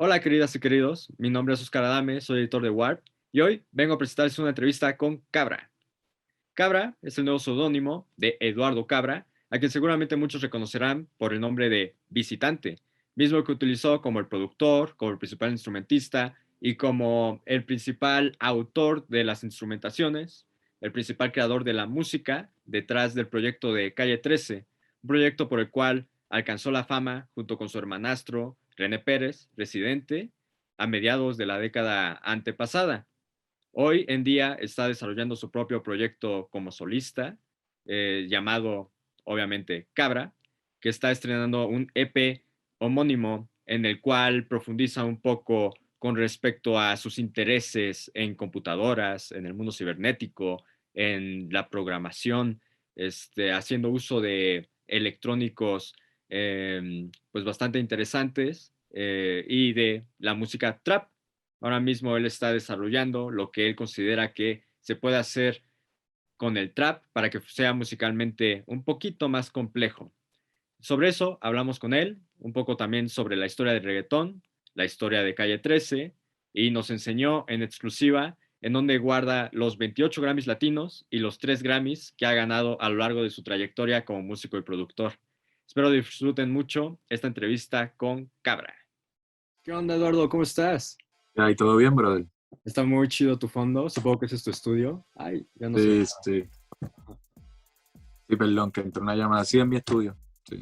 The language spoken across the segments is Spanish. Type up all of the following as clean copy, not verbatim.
Hola queridas y queridos, mi nombre es Oscar Adame, soy editor de Warp y hoy vengo a presentarles una entrevista con Cabra. Cabra es el nuevo seudónimo de Eduardo Cabra, a quien seguramente muchos reconocerán por el nombre de Visitante, mismo que utilizó como el productor, como el principal instrumentista y como el principal autor de las instrumentaciones, el principal creador de la música detrás del proyecto de Calle 13, un proyecto por el cual alcanzó la fama junto con su hermanastro René Pérez, residente, a mediados de la década antepasada. Hoy en día está desarrollando su propio proyecto como solista, llamado obviamente Cabra, que está estrenando un EP homónimo en el cual profundiza un poco con respecto a sus intereses en computadoras, en el mundo cibernético, en la programación, haciendo uso de electrónicos pues bastante interesantes y de la música trap. Ahora mismo él está desarrollando lo que él considera que se puede hacer con el trap para que sea musicalmente un poquito más complejo. Sobre eso hablamos con él, un poco también sobre la historia del reggaetón, la historia de Calle 13, y nos enseñó en exclusiva en donde guarda los 28 Grammys latinos y los 3 Grammys que ha ganado a lo largo de su trayectoria como músico y productor. Espero disfruten mucho esta entrevista con Cabra. ¿Qué onda, Eduardo? ¿Cómo estás? Ay, ¿todo bien, brother? Está muy chido tu fondo. Supongo que ese es tu estudio. Ay, ya no sé. Sí, sí. Sí, perdón, que entró una llamada. Sí, en mi estudio. Sí.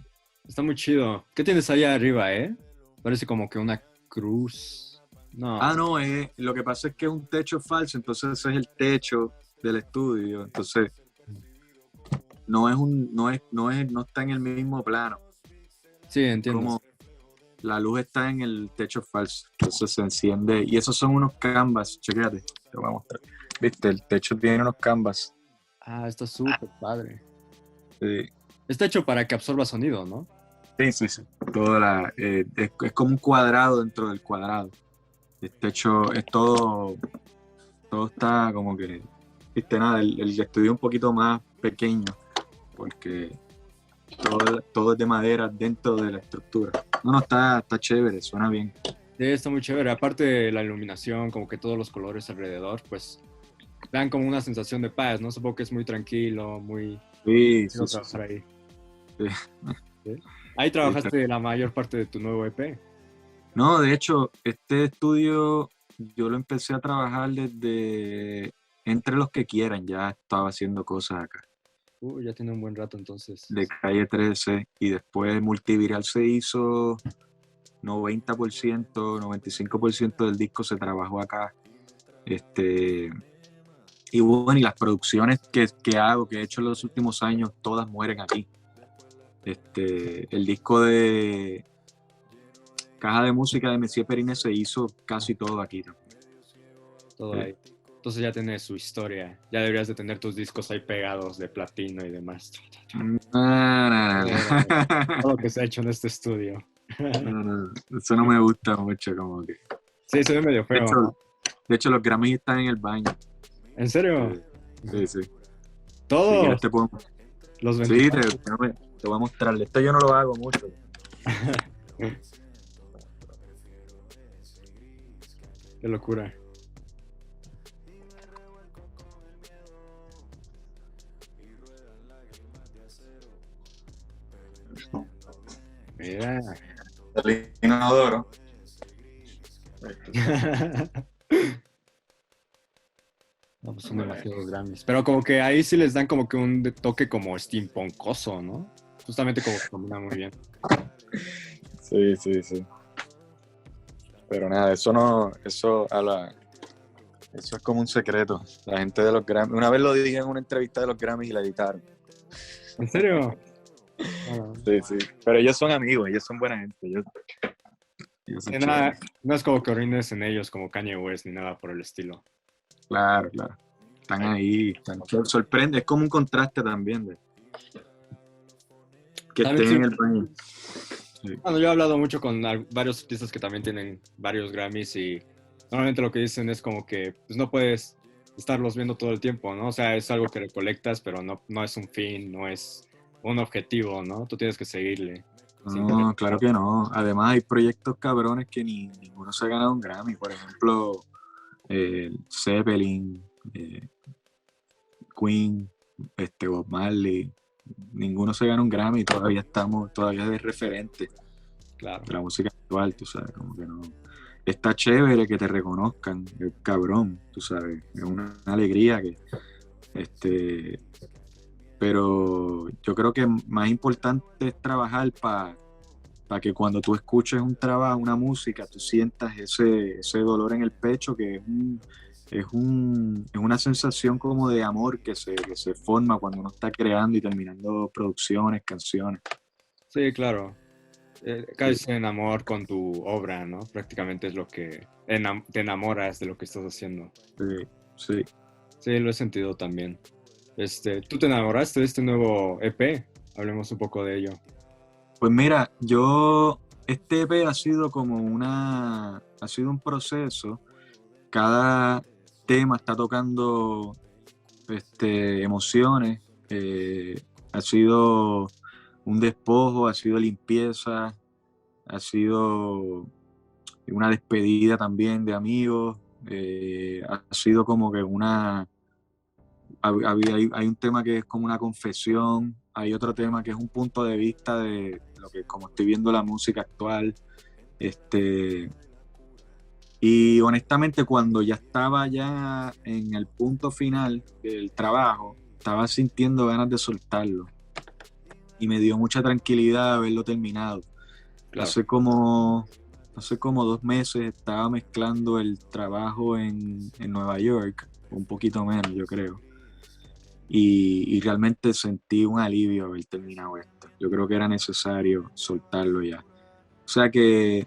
Está muy chido. ¿Qué tienes allá arriba, eh? Parece como que una cruz. No. No, lo que pasa es que es un techo falso, entonces ese es el techo del estudio. Entonces, no está en el mismo plano. Sí, entiendo. Como la luz está en el techo falso. Entonces se enciende. Y esos son unos canvas. Chequéate, te voy a mostrar. Viste, el techo tiene unos canvas. Ah, está súper padre. Sí, Está hecho para que absorba sonido, ¿no? sí, sí. Sí. Es como un cuadrado dentro del cuadrado. El techo es todo está como que, viste, nada, el estudio es un poquito más pequeño, porque todo es de madera dentro de la estructura. No, está chévere, suena bien. Sí, está muy chévere. Aparte de la iluminación, como que todos los colores alrededor, pues dan como una sensación de paz, ¿no? Supongo que es muy tranquilo, muy... Sí, Quiero sí, sí, sí. trabajar ahí. Sí, ¿Sí? Ahí sí, trabajaste la mayor parte de tu nuevo EP. No, de hecho, este estudio yo lo empecé a trabajar desde Entre los que quieran, ya estaba haciendo cosas acá, Ya tiene un buen rato entonces. de Calle 13, y después Multiviral se hizo 90%, 95% del disco se trabajó acá. Este, y bueno, y las producciones que hago, que he hecho en los últimos años, todas mueren aquí. El disco de Caja de Música de Messier Perine se hizo casi todo aquí también. Todo Sí. ahí. Entonces ya tienes su historia. Ya deberías de tener tus discos ahí pegados de platino y demás. Todo lo que se ha hecho en este estudio. Eso no me gusta mucho, como que. Sí, se ve medio De feo, ¿no? hecho, de hecho los Grammys están en el baño. ¿En serio? Sí, sí, sí. Si quieres Todos te puedo. los Sí, 28. te voy a mostrarle. Esto yo no lo hago mucho. Qué locura. Mira. El inodoro. No, pues son demasiados Grammys. Pero como que ahí sí les dan como que un toque como steampunkoso, ¿no? Justamente como que combina muy bien. Sí, sí, sí. Pero nada, eso no, eso es como un secreto. La gente de los Grammys, una vez lo dije en una entrevista de los Grammys y la editaron. ¿En serio? Ah, Sí, sí. Pero ellos son amigos, ellos son buena gente, ellos son sí, nada, chéveres. no es como que orines en ellos como Kanye West ni nada por el estilo. Claro, claro. Están ahí, están chéveres. Sorprende, es como un contraste también de que También estén sí, en el baño. Sí. bueno, yo he hablado mucho con varios artistas que también tienen varios Grammys y normalmente lo que dicen es como que pues, no puedes estarlos viendo todo el tiempo, ¿no? O sea, es algo que recolectas, pero no es un fin, no es un objetivo, ¿no? Tú tienes que seguirle. No, claro que no. Además hay proyectos cabrones que ninguno se ha ganado un Grammy. Por ejemplo, Zeppelin, Queen, Bob Marley. Ninguno se gana un Grammy y todavía es referente Claro. de la música actual, tú sabes, como que no. Está chévere que te reconozcan, cabrón, tú sabes, es una alegría pero yo creo que más importante es trabajar para que cuando tú escuches un trabajo, una música, tú sientas ese dolor en el pecho, que es una sensación como de amor que se forma cuando uno está creando y terminando producciones, canciones. Sí, claro. Caes en amor con tu obra, ¿no? Prácticamente es lo que te enamoras de lo que estás haciendo. Sí, sí. Sí, lo he sentido también. ¿Tú te enamoraste de este nuevo EP? Hablemos un poco de ello. Pues mira, este EP ha sido ha sido un proceso. Cada tema está tocando emociones. Ha sido un despojo, ha sido limpieza, ha sido una despedida también de amigos. Ha sido como que hay un tema que es como una confesión, hay otro tema que es un punto de vista de lo que, como estoy viendo la música actual. Y honestamente, cuando ya estaba ya en el punto final del trabajo, estaba sintiendo ganas de soltarlo. Y me dio mucha tranquilidad haberlo terminado. Claro. Hace como 2 meses estaba mezclando el trabajo en Nueva York, un poquito menos, yo creo. Y realmente sentí un alivio haber terminado esto. Yo creo que era necesario soltarlo ya. O sea que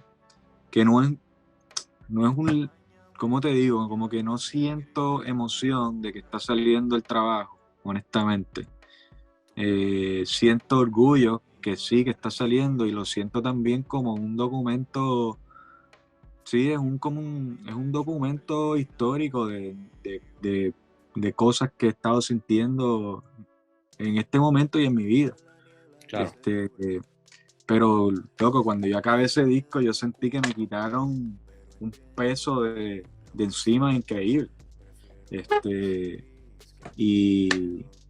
no es ¿cómo te digo? Como que no siento emoción de que está saliendo el trabajo, honestamente. Siento orgullo que sí, que está saliendo, y lo siento también como un documento. Sí, es un documento histórico de cosas que he estado sintiendo en este momento y en mi vida. Claro. Pero, loco, cuando yo acabé ese disco, yo sentí que me quitaron un peso de encima increíble. Y,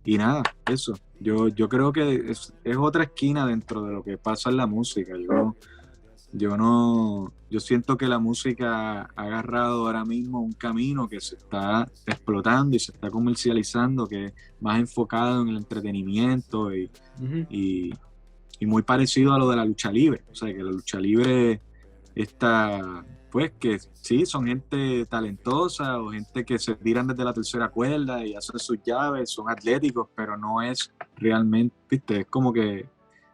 y nada, eso. Yo creo que es otra esquina dentro de lo que pasa en la música. Yo siento que la música ha agarrado ahora mismo un camino que se está explotando y se está comercializando, que es más enfocado en el entretenimiento Ujú. y muy parecido a lo de la lucha libre. O sea, que la lucha libre está, pues que sí, son gente talentosa o gente que se tiran desde la tercera cuerda y hacen sus llaves, son atléticos, pero no es realmente, viste, es como que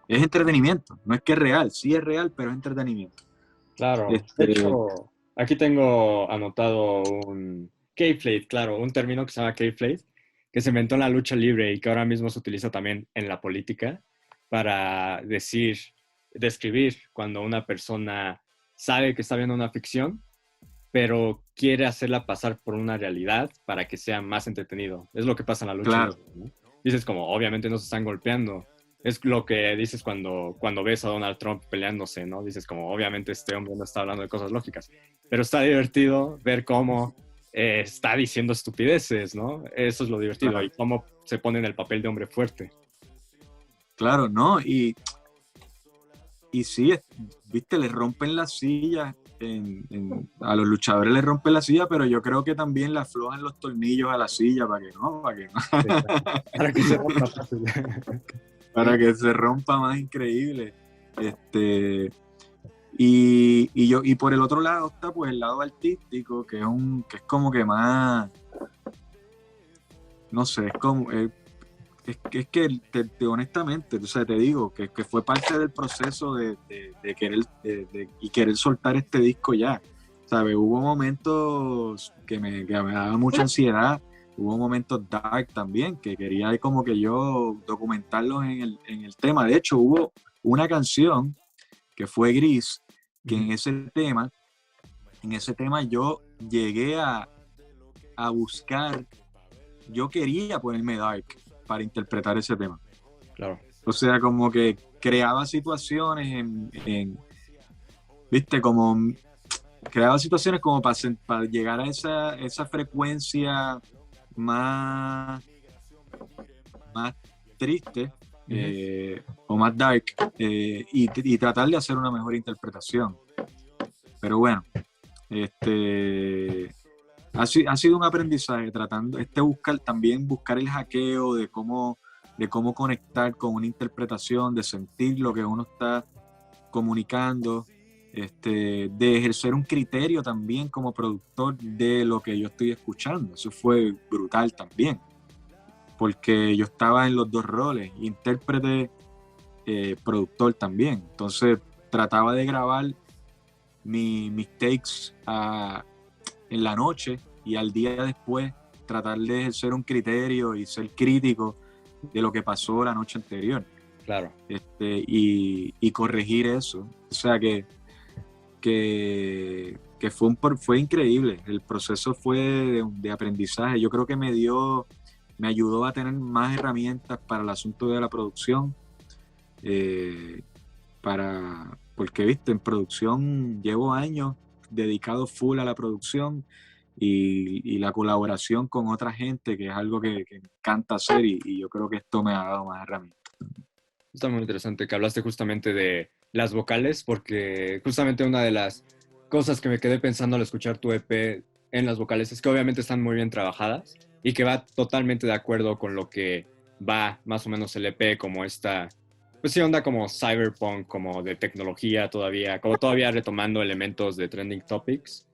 es entretenimiento, no es que es real, sí es real, pero es entretenimiento. Claro. De hecho, aquí tengo anotado un Kayfabe, claro, un término que se llama Kayfabe, que se inventó en la lucha libre y que ahora mismo se utiliza también en la política para describir cuando una persona sabe que está viendo una ficción, pero quiere hacerla pasar por una realidad para que sea más entretenido. Es lo que pasa en la lucha Claro. libre, ¿no? Dices como, obviamente no se están golpeando. Es lo que dices cuando ves a Donald Trump peleándose, ¿no? Dices como, obviamente este hombre no está hablando de cosas lógicas. Pero está divertido ver cómo está diciendo estupideces, ¿no? Eso es lo divertido. Claro. Y cómo se pone en el papel de hombre fuerte. Claro, ¿no? Y sí, viste, le rompen la silla. A los luchadores les rompen la silla, pero yo creo que también le aflojan los tornillos a la silla para que no. Para que se rompa fácil. Para que se rompa más increíble. Y por el otro lado está pues el lado artístico, que es como que más, no sé, es que honestamente, o sea, te digo que fue parte del proceso de querer y querer soltar este disco ya. ¿Sabes? Hubo momentos que me daba mucha ansiedad, hubo momentos dark también, que quería como que yo documentarlos en el tema. De hecho, hubo una canción que fue Gris, que en ese tema yo llegué a buscar, yo quería ponerme dark para interpretar ese tema. Claro. O sea, como que creaba situaciones viste, como creaba situaciones como para llegar a esa frecuencia más, más triste o más dark y tratar de hacer una mejor interpretación. Pero bueno, ha sido un aprendizaje tratando, buscar el hackeo de cómo conectar con una interpretación, de sentir lo que uno está comunicando, de ejercer un criterio también como productor de lo que yo estoy escuchando. Eso fue brutal también, porque yo estaba en los dos roles, intérprete, productor también. Entonces trataba de grabar mis takes en la noche y al día después tratar de ejercer un criterio y ser crítico de lo que pasó la noche anterior. Claro. Y corregir eso. O sea que fue increíble. El proceso fue de aprendizaje. Yo creo que me ayudó a tener más herramientas para el asunto de la producción. Porque, viste, en producción llevo años dedicado full a la producción y la colaboración con otra gente, que es algo que me encanta hacer y yo creo que esto me ha dado más herramientas. Está muy interesante que hablaste justamente de las vocales, porque justamente una de las cosas que me quedé pensando al escuchar tu EP en las vocales es que obviamente están muy bien trabajadas y que va totalmente de acuerdo con lo que va más o menos el EP, como esta, pues sí, onda como cyberpunk, como de tecnología todavía, como todavía retomando elementos de trending topics.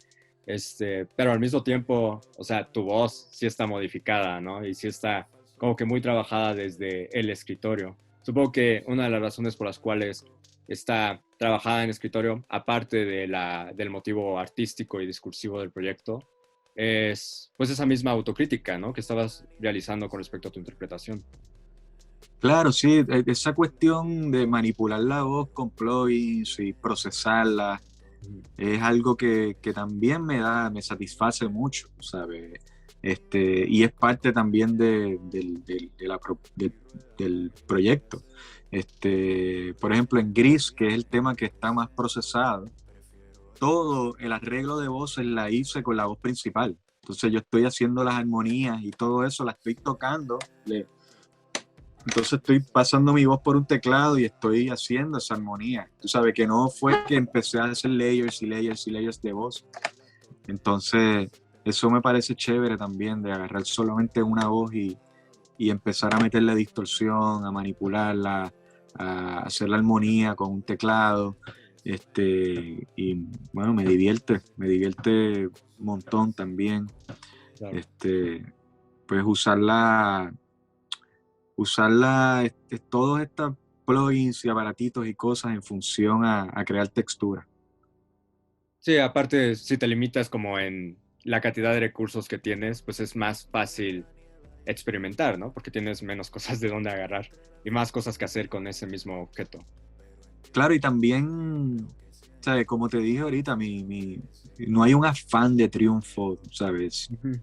Pero al mismo tiempo, o sea, tu voz sí está modificada, ¿no? Y sí está como que muy trabajada desde el escritorio. Supongo que una de las razones por las cuales está trabajada en escritorio, aparte del motivo artístico y discursivo del proyecto, es pues esa misma autocrítica, ¿no? Que estabas realizando con respecto a tu interpretación. Claro, sí, esa cuestión de manipular la voz con plugins y procesarla es algo que también me satisface mucho, ¿sabes? Y es parte también del proyecto. Por ejemplo, en Gris, que es el tema que está más procesado, todo el arreglo de voces la hice con la voz principal. Entonces yo estoy haciendo las armonías y todo eso, la estoy tocando. Entonces estoy pasando mi voz por un teclado y estoy haciendo esa armonía. Tú sabes que no fue que empecé a hacer layers y layers y layers de voz. Entonces eso me parece chévere también, de agarrar solamente una voz y empezar a meterle distorsión, a manipularla, a hacer la armonía con un teclado. Y bueno, me divierte un montón también. Claro. Pues usarla todos estos plugins y aparatitos y cosas en función a crear textura. Sí, aparte, si te limitas como en la cantidad de recursos que tienes, pues es más fácil experimentar, ¿no? Porque tienes menos cosas de dónde agarrar y más cosas que hacer con ese mismo objeto. Claro, y también, ¿sabes? Como te dije ahorita, no hay un afán de triunfo, ¿sabes? Ujú.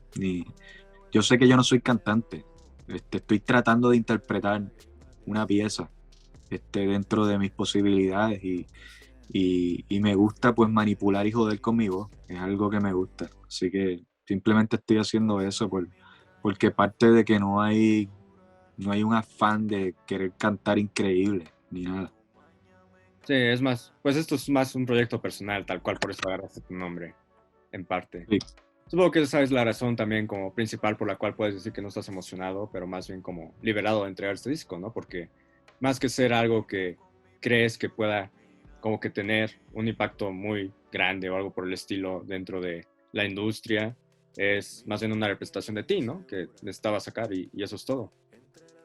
Yo sé que yo no soy cantante, estoy tratando de interpretar una pieza dentro de mis posibilidades y me gusta pues manipular y joder con mi voz, es algo que me gusta, así que simplemente estoy haciendo eso porque parte de que no hay un afán de querer cantar increíble ni nada. Sí, es más, pues esto es más un proyecto personal, tal cual, por eso agarraste tu nombre, en parte. Sí, Supongo que esa es la razón también como principal por la cual puedes decir que no estás emocionado, pero más bien como liberado de entregar este disco, ¿no? Porque más que ser algo que crees que pueda como que tener un impacto muy grande o algo por el estilo dentro de la industria, es más bien una representación de ti, ¿no? Que necesitabas sacar y eso es todo.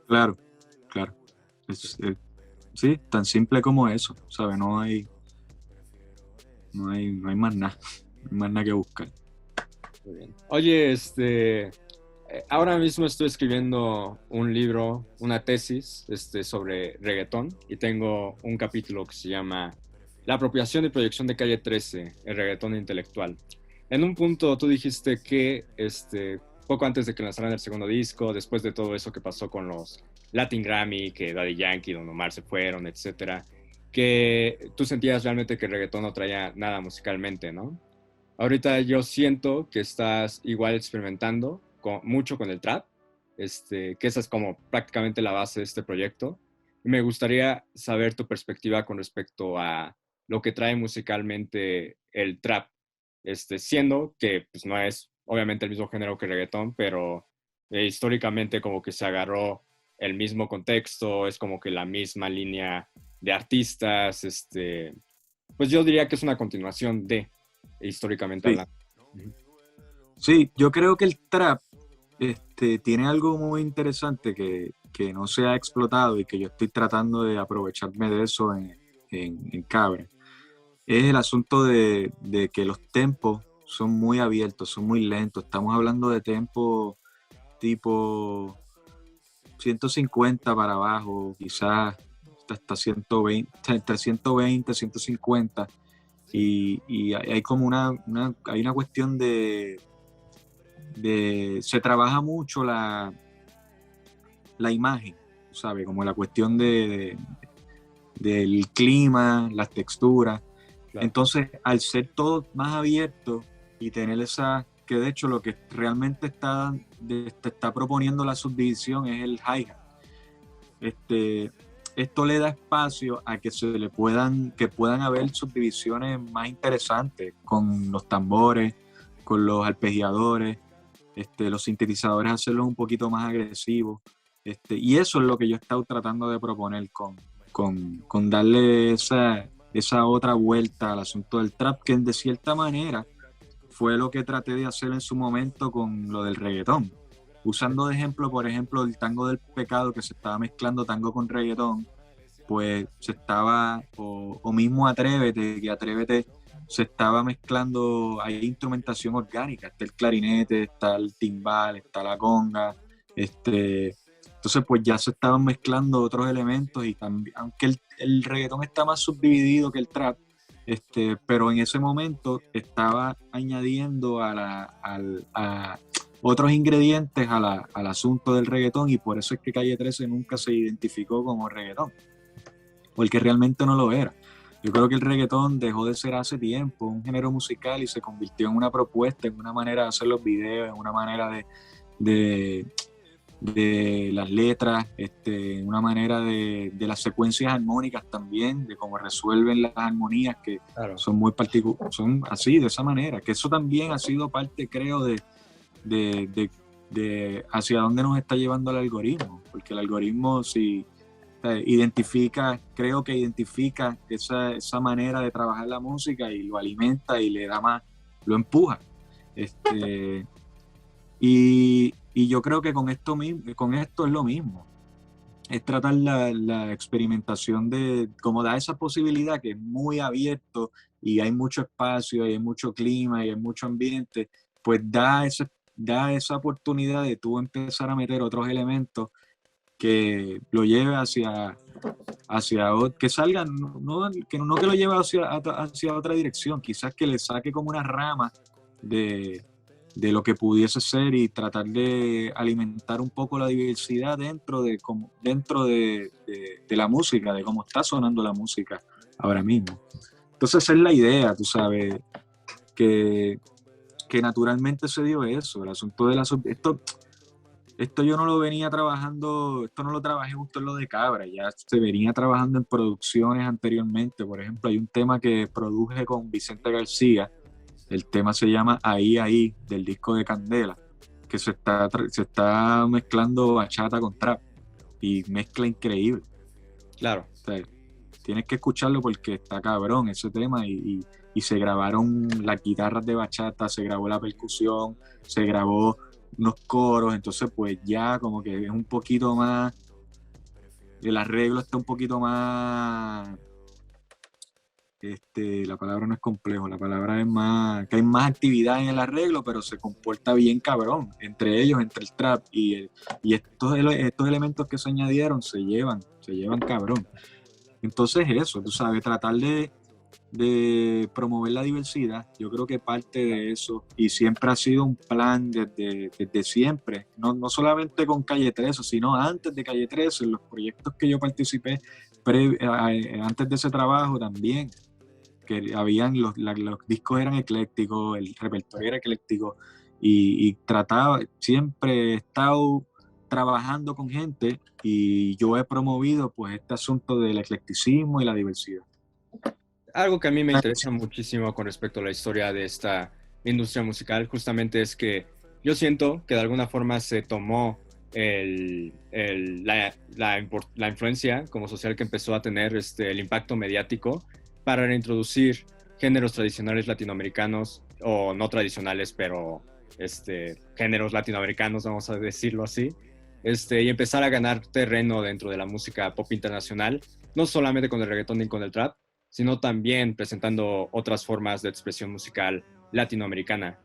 claro, claro. Sí, tan simple como eso, ¿sabes? No hay más nada, no hay más nada que buscar. Muy bien. Oye, ahora mismo estoy escribiendo un libro, una tesis, sobre reggaetón y tengo un capítulo que se llama La apropiación y proyección de Calle 13, el reggaetón intelectual. En un punto tú dijiste que, poco antes de que lanzaran el segundo disco, después de todo eso que pasó con los Latin Grammy, que Daddy Yankee y Don Omar se fueron, etcétera, que tú sentías realmente que el reggaetón no traía nada musicalmente, ¿no? Ahorita yo siento que estás igual experimentando mucho con el trap, que esa es como prácticamente la base de este proyecto. Y me gustaría saber tu perspectiva con respecto a lo que trae musicalmente el trap, siendo que pues, no es obviamente el mismo género que el reggaetón, pero históricamente como que se agarró el mismo contexto, es como que la misma línea de artistas, pues yo diría que es una continuación de, históricamente Sí, hablando. sí, yo creo que el trap tiene algo muy interesante que no se ha explotado y que yo estoy tratando de aprovecharme de eso en Cabra. Es el asunto de que los tempos son muy abiertos, son muy lentos. Estamos hablando de tempos tipo 150 para abajo, quizás hasta 120, entre 120, 150. Y hay como hay una cuestión se trabaja mucho la imagen, ¿sabes? Como la cuestión del clima, las texturas. Claro. Entonces, al ser todo más abierto y tener esa, que de hecho lo que realmente te está proponiendo la subdivisión es el hi-hat. Esto le da espacio a que puedan haber subdivisiones más interesantes con los tambores, con los arpegiadores, los sintetizadores, hacerlos un poquito más agresivos. Y eso es lo que yo he estado tratando de proponer con darle esa otra vuelta al asunto del trap, que de cierta manera fue lo que traté de hacer en su momento con lo del reggaetón. Usando de ejemplo, por ejemplo, el tango del pecado, que se estaba mezclando tango con reggaetón, pues se estaba, o mismo Atrévete, que Atrévete se estaba mezclando, hay instrumentación orgánica, está el clarinete, está el timbal, está la conga, entonces pues ya se estaban mezclando otros elementos y también, aunque el reggaetón está más subdividido que el trap, pero en ese momento estaba añadiendo a otros ingredientes al asunto del reggaetón, y por eso es que Calle 13 nunca se identificó como reggaetón, porque realmente no lo era. Yo creo que el reggaetón dejó de ser hace tiempo un género musical y se convirtió en una propuesta, en una manera de hacer los videos, en una manera de, de las letras, una manera de las secuencias armónicas también, de cómo resuelven las armonías, que Claro. son muy particulares, son así, de esa manera, que eso también ha sido parte, creo, de hacia dónde nos está llevando el algoritmo, porque el algoritmo si creo que identifica esa manera de trabajar la música y lo alimenta y le da más, lo empuja. Y yo creo que con esto es lo mismo. Es tratar la experimentación de, como da esa posibilidad que es muy abierto y hay mucho espacio y hay mucho clima y hay mucho ambiente, pues da esa oportunidad de tú empezar a meter otros elementos que lo lleve que salgan, no que lo lleve hacia otra dirección, quizás que le saque como una rama de lo que pudiese ser y tratar de alimentar un poco la diversidad dentro de la música, de cómo está sonando la música ahora mismo. Entonces esa es la idea, tú sabes, que naturalmente se dio eso, el asunto de esto yo no lo venía trabajando, esto no lo trabajé justo en lo de Cabra, ya se venía trabajando en producciones anteriormente. Por ejemplo, hay un tema que produje con Vicente García, el tema se llama Ahí, Ahí, del disco de Candela, que se está mezclando bachata con trap, y mezcla increíble. Claro. O sea, tienes que escucharlo porque está cabrón ese tema, y se grabaron las guitarras de bachata, se grabó la percusión, se grabó unos coros, entonces pues ya como que es un poquito más, el arreglo está un poquito más, la palabra no es complejo, la palabra es más, que hay más actividad en el arreglo, pero se comporta bien cabrón, entre ellos, entre el trap y estos elementos que se añadieron se llevan cabrón. Entonces eso, tú sabes, tratar de promover la diversidad. Yo creo que parte de eso, y siempre ha sido un plan desde siempre, no solamente con Calle 13, sino antes de Calle 13, en los proyectos que yo participé antes de ese trabajo también, que habían los discos eran eclécticos, el repertorio era ecléctico, y trataba, siempre he estado trabajando con gente y yo he promovido pues este asunto del eclecticismo y la diversidad. Algo que a mí me interesa muchísimo con respecto a la historia de esta industria musical justamente es que yo siento que de alguna forma se tomó la influencia como social que empezó a tener el impacto mediático para reintroducir géneros tradicionales latinoamericanos o no tradicionales, pero géneros latinoamericanos, vamos a decirlo así, y empezar a ganar terreno dentro de la música pop internacional, no solamente con el reggaetón ni con el trap, sino también presentando otras formas de expresión musical latinoamericana.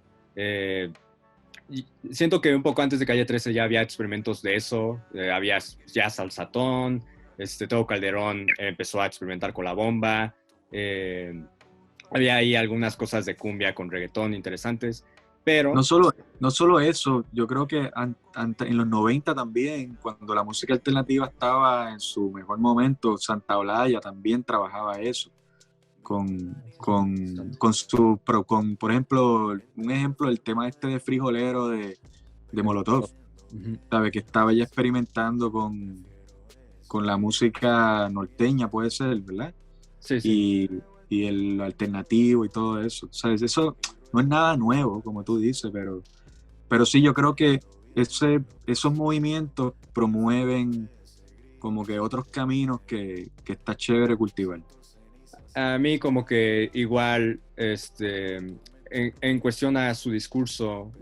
Siento que un poco antes de Calle 13 ya había experimentos de eso, había ya salsatón, Tego Calderón empezó a experimentar con la bomba, había ahí algunas cosas de cumbia con reggaetón interesantes, pero... No solo eso, yo creo que en los 90 también, cuando la música alternativa estaba en su mejor momento, Santa Olaya también trabajaba eso. Por ejemplo, un ejemplo, el tema de Frijolero de Molotov, ¿sabe? Que estaba ya experimentando con la música norteña, puede ser, ¿verdad? Sí, sí. Y el alternativo y todo eso, ¿sabes? Eso no es nada nuevo, como tú dices, pero sí, yo creo que esos movimientos promueven como que otros caminos que está chévere cultivar. A mí como que igual, en cuestión a su discurso,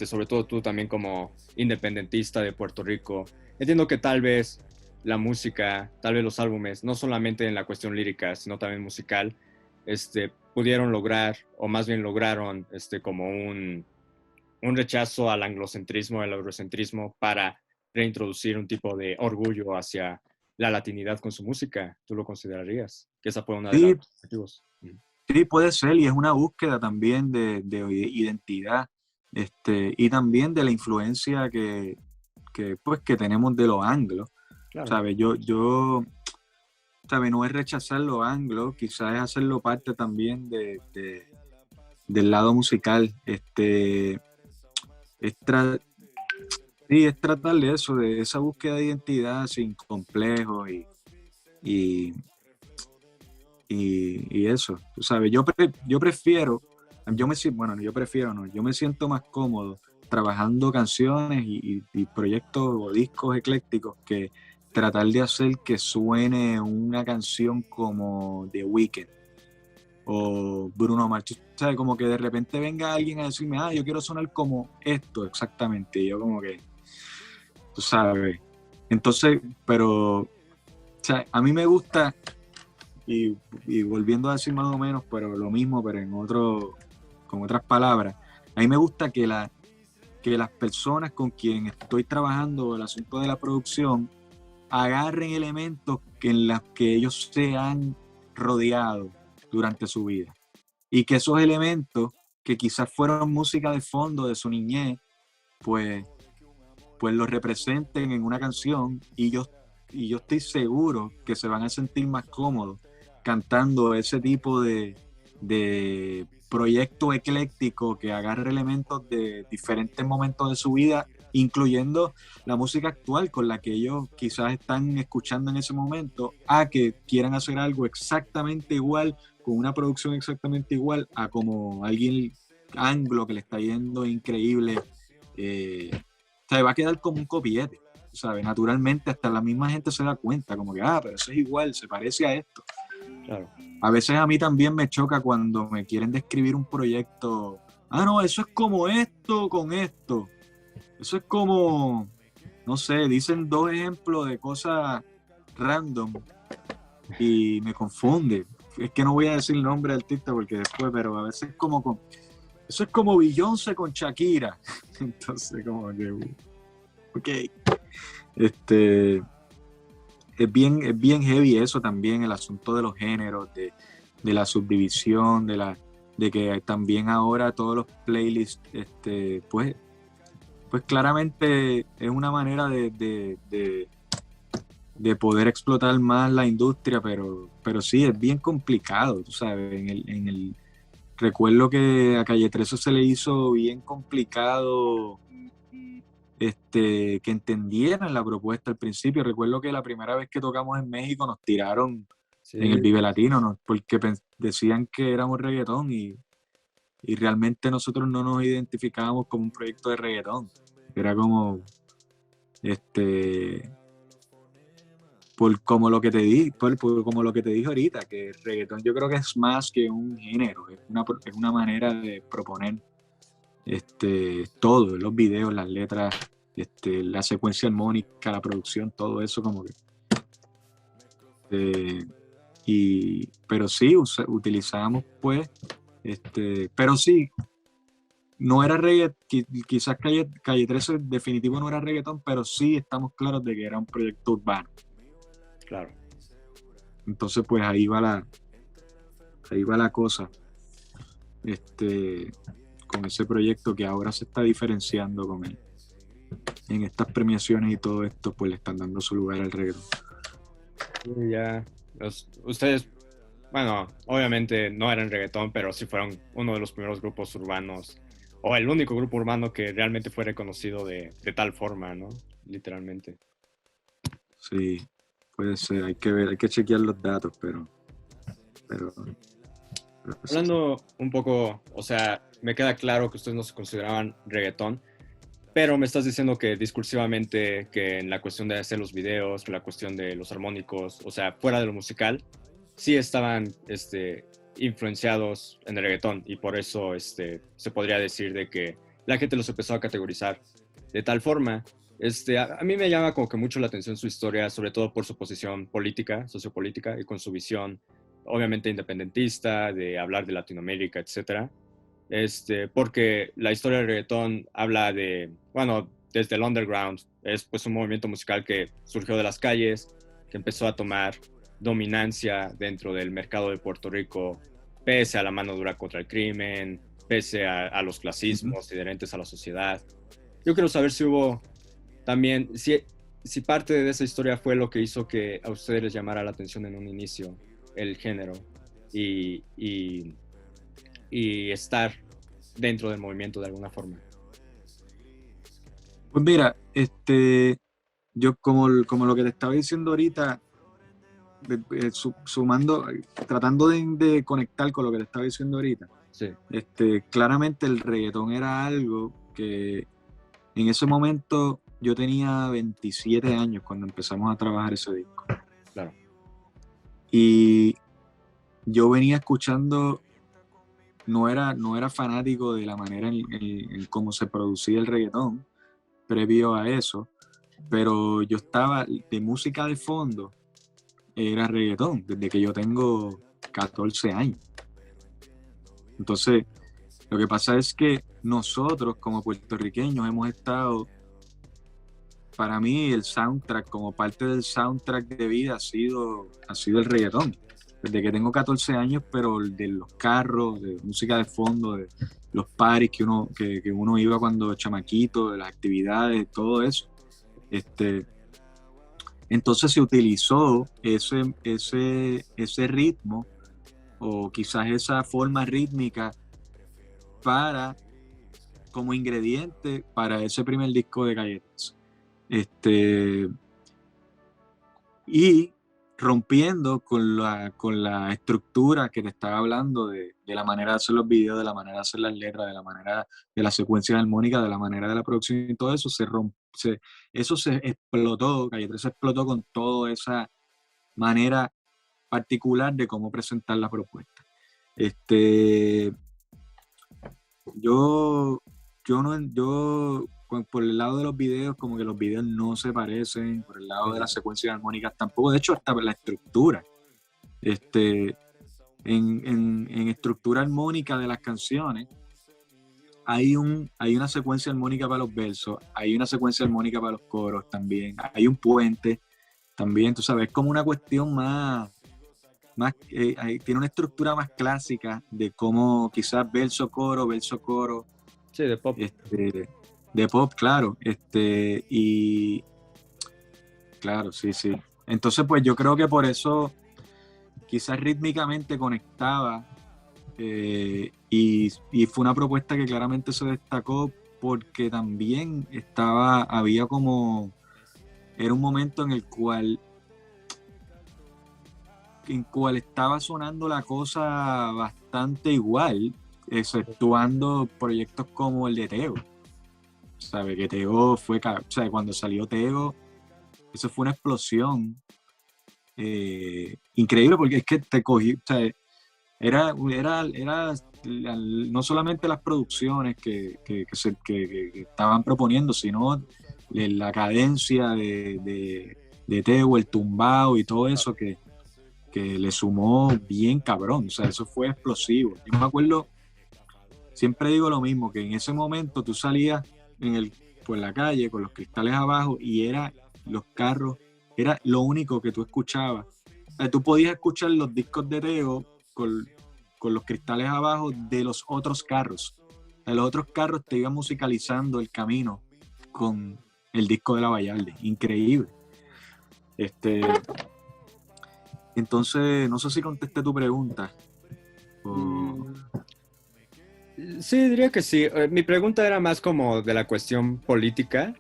sobre todo tú también como independentista de Puerto Rico, entiendo que tal vez la música, tal vez los álbumes, no solamente en la cuestión lírica, sino también musical, pudieron lograr, o más bien lograron, como un rechazo al anglocentrismo, al eurocentrismo, para reintroducir un tipo de orgullo hacia la latinidad con su música. ¿Tú lo considerarías? Que esa fue una de Sí, las objetivos. sí, puede ser, y es una búsqueda también de identidad, y también de la influencia pues, que tenemos de los anglos, Claro. ¿sabes? ¿Sabes? No es rechazar los anglos, quizás es hacerlo parte también del lado musical, es, tra- sí, es tratar de eso, de esa búsqueda de identidad sin complejos y, y eso, tú sabes, yo prefiero, bueno, yo prefiero, no, yo me siento más cómodo trabajando canciones y proyectos o discos eclécticos que tratar de hacer que suene una canción como The Weeknd o Bruno Mars, ¿sabes? Como que de repente venga alguien a decirme, yo quiero sonar como esto exactamente, y yo como que, tú sabes, entonces, pero, o sea, a mí me gusta y volviendo a decir más o menos, pero lo mismo, pero con otras palabras, a mí me gusta que las personas con quien estoy trabajando el asunto de la producción agarren elementos en los que ellos se han rodeado durante su vida y que esos elementos que quizás fueron música de fondo de su niñez, pues, pues los representen en una canción y yo estoy seguro que se van a sentir más cómodos cantando ese tipo de proyecto ecléctico que agarre elementos de diferentes momentos de su vida, incluyendo la música actual con la que ellos quizás están escuchando en ese momento, a que quieran hacer algo exactamente igual, con una producción exactamente igual a como alguien anglo que le está yendo increíble. O sea, va a quedar como un copiete, ¿sabes? Naturalmente, hasta la misma gente se da cuenta, como que, pero eso es igual, se parece a esto. Claro. A veces a mí también me choca cuando me quieren describir un proyecto. No, eso es como esto con esto. Eso es como, no sé, dicen dos ejemplos de cosas random y me confunde. Es que no voy a decir el nombre del artista porque después, pero a veces eso es como Beyoncé con Shakira. Entonces, como que, ok. Es bien heavy eso también, el asunto de los géneros, de la subdivisión, de que también ahora todos los playlists, pues claramente es una manera de poder explotar más la industria, pero sí, es bien complicado, tú sabes, recuerdo que a Calle 13 se le hizo bien complicado que entendieran la propuesta al principio. Recuerdo que la primera vez que tocamos en México nos tiraron en el Vive Latino, ¿no? Porque decían que éramos reggaetón y realmente nosotros no nos identificábamos como un proyecto de reggaetón. Era como, como lo que te como lo que te dije ahorita, que el reggaetón yo creo que es más que un género, es una manera de proponer todo, los videos, las letras, la secuencia armónica, la producción, todo eso como que pero sí utilizamos pues pero sí no era reggaetón, quizás Calle 13 definitivo no era reggaetón, pero sí estamos claros de que era un proyecto urbano. Claro. Entonces pues ahí va la cosa con ese proyecto que ahora se está diferenciando con él. En estas premiaciones y todo esto pues le están dando su lugar al reggaetón. Ya, ustedes, bueno, obviamente no eran reggaetón, pero sí fueron uno de los primeros grupos urbanos, o el único grupo urbano que realmente fue reconocido de tal forma, ¿no? Literalmente. Sí, puede ser, hay que chequear los datos, pero Hablando un poco, o sea, me queda claro que ustedes no se consideraban reggaetón, pero me estás diciendo que discursivamente, que en la cuestión de hacer los videos, que la cuestión de los armónicos, o sea, fuera de lo musical, sí estaban influenciados en el reggaetón y por eso se podría decir de que la gente los empezó a categorizar de tal forma. A mí me llama como que mucho la atención su historia, sobre todo por su posición política, sociopolítica y con su visión obviamente independentista, de hablar de Latinoamérica, etcétera. Porque la historia del reggaetón habla de, bueno, desde el underground, es pues un movimiento musical que surgió de las calles, que empezó a tomar dominancia dentro del mercado de Puerto Rico, pese a la mano dura contra el crimen, pese a los clasismos inherentes a la sociedad. Yo quiero saber si hubo también, si parte de esa historia fue lo que hizo que a ustedes les llamara la atención en un inicio el género y estar dentro del movimiento de alguna forma. Pues mira, yo como lo que te estaba diciendo ahorita, sumando, tratando de conectar con lo que te estaba diciendo ahorita, sí. Claramente el reggaetón era algo que en ese momento yo tenía 27 años cuando empezamos a trabajar ese disco. Claro. Y yo venía escuchando, no era fanático de la manera en cómo se producía el reggaetón previo a eso, pero yo estaba de música de fondo, era reggaetón, desde que yo tengo 14 años. Entonces, lo que pasa es que nosotros como puertorriqueños hemos estado, para mí el soundtrack, como parte del soundtrack de vida ha sido el reggaetón. Desde que tengo 14 años, pero de los carros, de música de fondo, de los parties que uno iba cuando chamaquito, de las actividades, todo eso. Entonces se utilizó ese ritmo o quizás esa forma rítmica como ingrediente para ese primer disco de Galletas. Y rompiendo con la estructura que te estaba hablando de la manera de hacer los videos, de la manera de hacer las letras, de la manera de las secuencias armónicas, de la manera de la producción y todo eso, eso se explotó, Calle 13 explotó con toda esa manera particular de cómo presentar la propuesta. Yo por el lado de los videos, como que los videos no se parecen, por el lado de las secuencias armónicas tampoco, de hecho hasta la estructura. En estructura armónica de las canciones hay una secuencia armónica para los versos, hay una secuencia armónica para los coros también, hay un puente también, tú sabes, es como una cuestión más más, tiene una estructura más clásica de cómo quizás verso, coro, Sí, de pop. de pop, claro, y claro, sí, sí. Entonces, pues yo creo que por eso quizás rítmicamente conectaba y fue una propuesta que claramente se destacó porque también había como, era un momento en cual estaba sonando la cosa bastante igual, exceptuando proyectos como el de Tego. ¿Sabe? Que Tego o sea, cuando salió Tego, eso fue una explosión increíble porque es que te cogí, o sea, era no solamente las producciones que estaban proponiendo, sino la cadencia de Tego, el tumbao y todo eso que le sumó bien cabrón, o sea, eso fue explosivo. Yo me acuerdo, siempre digo lo mismo, que en ese momento tú salías por la calle con los cristales abajo y los carros, era lo único que tú escuchabas. O sea, tú podías escuchar los discos de Tego con los cristales abajo de los otros carros. O sea, los otros carros te iban musicalizando el camino con el disco de la Vallarde. Increíble. Entonces, no sé si contesté tu pregunta. Mm, sí, diría que sí. Mi pregunta era más como de la cuestión política.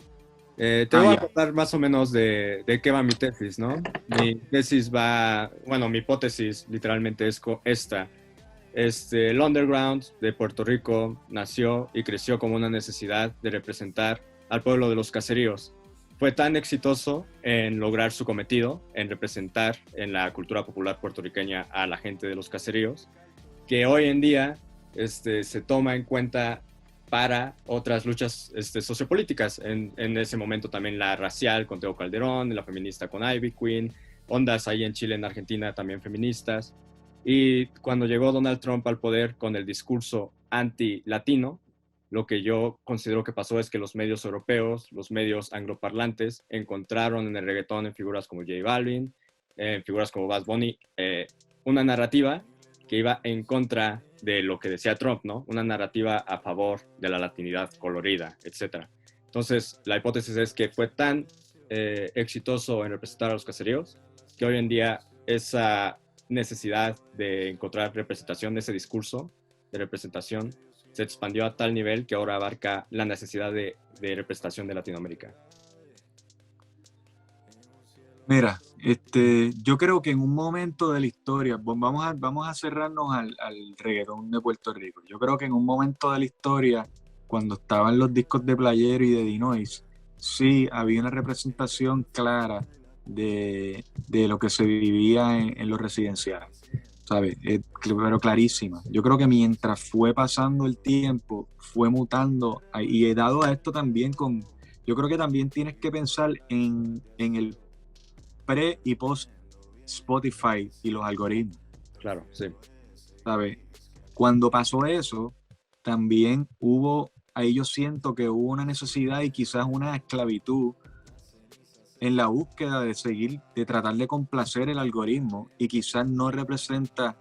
Te voy a Ya. contar más o menos de qué va mi tesis, ¿no? Mi tesis va, bueno, mi hipótesis literalmente es esta. El underground de Puerto Rico nació y creció como una necesidad de representar al pueblo de los caseríos. Fue tan exitoso en lograr su cometido, en representar en la cultura popular puertorriqueña a la gente de los caseríos, que hoy en día se toma en cuenta para otras luchas sociopolíticas. En ese momento también la racial con Teo Calderón, la feminista con Ivy Queen, ondas ahí en Chile, en Argentina también feministas. Y cuando llegó Donald Trump al poder con el discurso anti-latino, lo que yo considero que pasó es que los medios europeos, los medios angloparlantes, encontraron en el reggaetón, en figuras como J Balvin, en figuras como Bad Bunny, una narrativa que iba en contra de lo que decía Trump, ¿no? Una narrativa a favor de la latinidad colorida, etc. Entonces, la hipótesis es que fue tan exitoso en representar a los caseríos que hoy en día esa necesidad de encontrar representación, ese discurso de representación, se expandió a tal nivel que ahora abarca la necesidad de representación de Latinoamérica. Mira, yo creo que en un momento de la historia, vamos a cerrarnos al reggaetón de Puerto Rico. Yo creo que en un momento de la historia, cuando estaban los discos de Playero y de Dinois, sí había una representación clara de lo que se vivía en los residenciales, ¿sabes? Pero clarísima. Yo creo que mientras fue pasando el tiempo, fue mutando, y he dado a esto también yo creo que también tienes que pensar en el pre y post Spotify y los algoritmos, Claro, sí. ¿sabes? Cuando pasó eso, también ahí yo siento que hubo una necesidad y quizás una esclavitud en la búsqueda de tratar de complacer el algoritmo y quizás no representa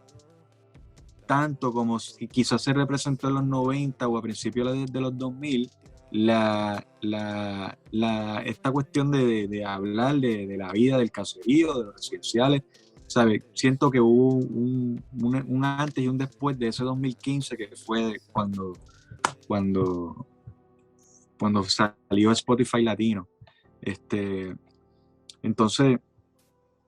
tanto como quizás se representó en los 90 o a principios de los 2000 esta cuestión de hablar de la vida del caserío, de los residenciales, ¿sabes? Siento que hubo un antes y un después de ese 2015 que fue cuando, cuando salió Spotify Latino. Entonces,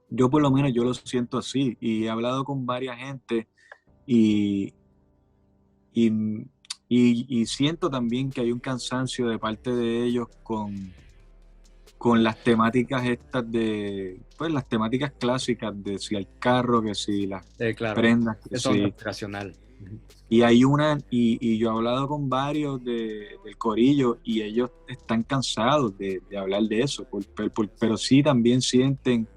yo por lo menos yo lo siento así y he hablado con varias gente y, y, y siento también que hay un cansancio de parte de ellos con las temáticas estas pues las temáticas clásicas de si el carro, que si las Claro, prendas, que es onda si... aspiracional. Y y yo he hablado con varios del corillo y ellos están cansados de hablar de eso, pero sí también sienten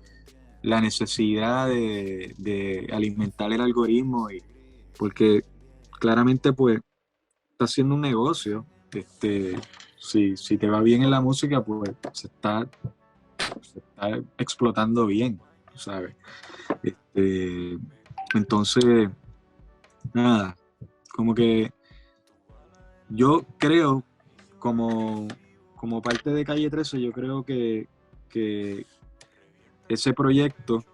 la necesidad de alimentar el algoritmo porque claramente pues está haciendo un negocio. Si te va bien en la música, pues se está explotando bien, ¿sabes? Entonces, nada, como que yo creo, como parte de Calle 13, yo creo que ese proyecto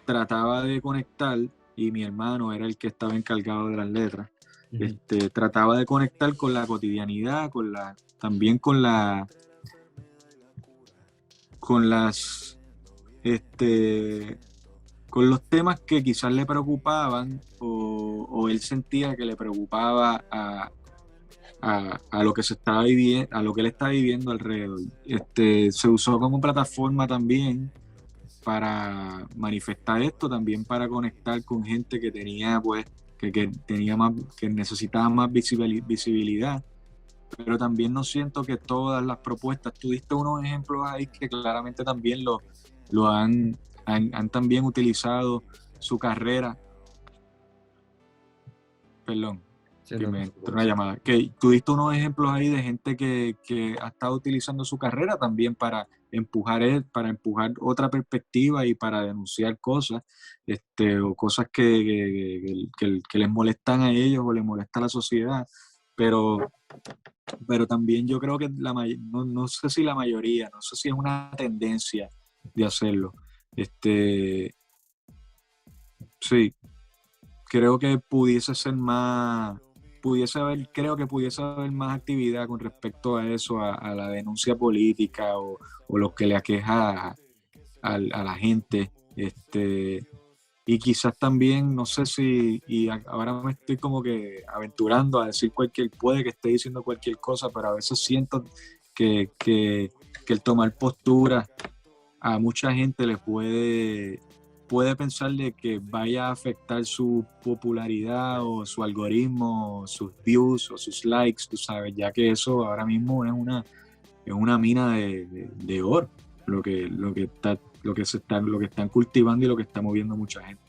trataba de conectar, y mi hermano era el que estaba encargado de las letras, trataba de conectar con la cotidianidad, también con las, con los temas que quizás le preocupaban o él sentía que le preocupaba a lo que se estaba viviendo, a lo que él está viviendo alrededor. Se usó como plataforma también para manifestar esto, también para conectar con gente que tenía, pues, que tenía más, que necesitaba más visibilidad. Pero también no siento que todas las propuestas, tú diste unos ejemplos ahí que claramente también lo han también utilizado su carrera. Perdón, Sí, que no te me entró una preocupes. llamada. Que tuviste unos ejemplos ahí de gente que ha estado utilizando su carrera también para empujar otra perspectiva y para denunciar cosas, o cosas que les molestan a ellos o les molesta a la sociedad. Pero también yo creo que no sé si la mayoría, no sé si es una tendencia de hacerlo. Sí, creo que creo que pudiese haber más actividad con respecto a eso, a la denuncia política o lo que le aqueja a la gente. Y quizás también, no sé si, ahora me estoy como que aventurando a decir puede que esté diciendo cualquier cosa, pero a veces siento que el tomar postura a mucha gente puede pensar de que vaya a afectar su popularidad o su algoritmo, o sus views o sus likes, tú sabes, ya que eso ahora mismo es una mina de oro, lo que están cultivando y lo que está moviendo mucha gente.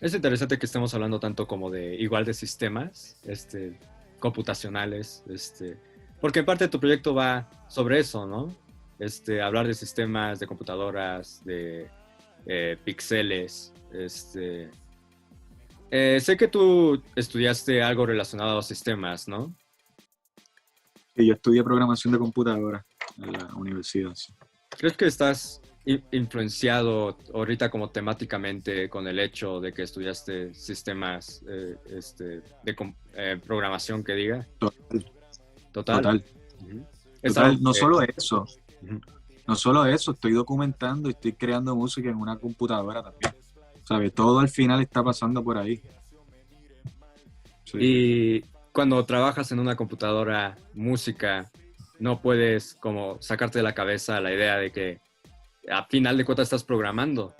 Es interesante que estemos hablando tanto como de igual de sistemas computacionales, porque en parte tu proyecto va sobre eso, ¿no? Hablar de sistemas, de computadoras, de píxeles. Sé que tú estudiaste algo relacionado a los sistemas, ¿no? Y yo estudié programación de computadora en la universidad. Sí. ¿Crees que estás influenciado ahorita como temáticamente con el hecho de que estudiaste sistemas de programación que diga? Total, Total. total, Uh-huh. Es algo total. No que... solo eso, Uh-huh. no solo eso, estoy documentando y estoy creando música en una computadora también. ¿Sabes? Todo al final está pasando por ahí. Sí. Y cuando trabajas en una computadora, música, no puedes como sacarte de la cabeza la idea de que a final de cuentas estás programando.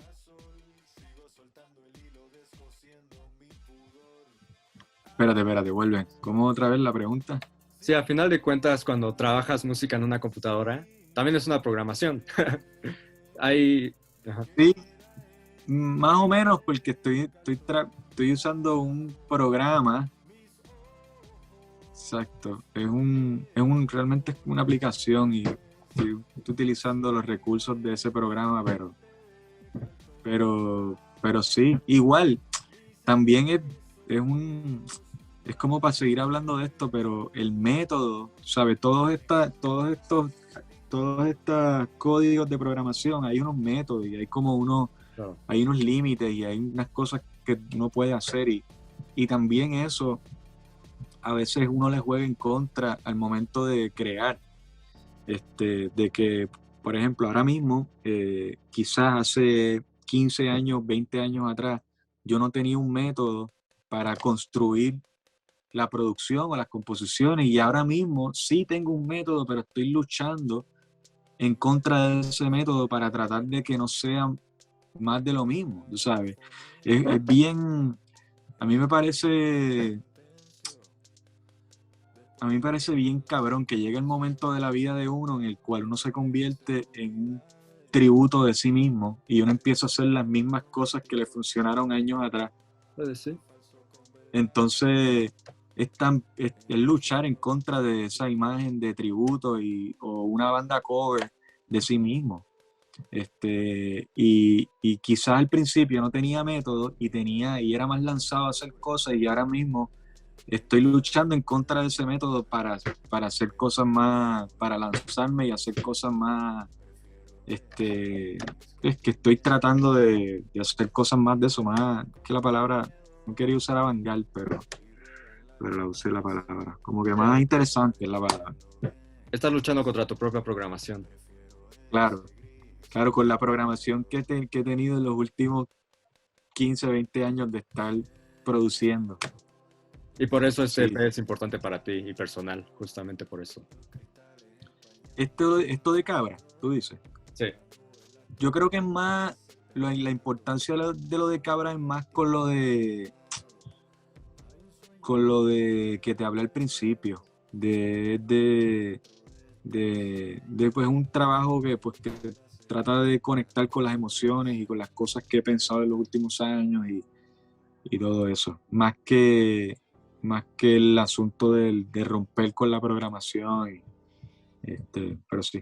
Espérate, vuelve. ¿Cómo otra vez la pregunta? Sí, a final de cuentas, cuando trabajas música en una computadora, también es una programación. Hay... Ajá. Sí, más o menos porque estoy usando un programa. Exacto. Realmente es una aplicación y estoy utilizando los recursos de ese programa, pero sí, igual, también es como para seguir hablando de esto, pero el método, ¿sabes? Todos estos códigos de programación, hay unos métodos y Claro. hay unos límites y hay unas cosas que uno puede hacer y también eso a veces uno le juega en contra al momento de crear, de que, por ejemplo, ahora mismo, quizás hace 15 años, 20 años atrás, yo no tenía un método para construir la producción o las composiciones y ahora mismo sí tengo un método, pero estoy luchando en contra de ese método para tratar de que no sea más de lo mismo, tú sabes. Es bien, a mí me parece a mí me parece bien cabrón que llegue el momento de la vida de uno en el cual uno se convierte en un tributo de sí mismo y uno empieza a hacer las mismas cosas que le funcionaron años atrás. Puede ser. Entonces, es luchar en contra de esa imagen de tributo o una banda cover de sí mismo. Y quizás al principio no tenía método y era más lanzado a hacer cosas, y ahora mismo estoy luchando en contra de ese método para hacer cosas más, para lanzarme y hacer cosas más, es que estoy tratando de hacer cosas más de eso, más que la palabra, no quería usar avant-garde, pero la usé la palabra, como que más interesante es la palabra. Estás luchando contra tu propia programación. Claro, claro, con la programación que he tenido en los últimos 15, 20 años de estar produciendo. Y por eso este Sí. EP es importante para ti y personal, justamente por eso. Esto de Cabra, tú dices. Sí. Yo creo que es más, la importancia de lo de Cabra es más con lo de que te hablé al principio, de pues un trabajo que trata de conectar con las emociones y con las cosas que he pensado en los últimos años y todo eso, más que el asunto de romper con la programación, pero sí.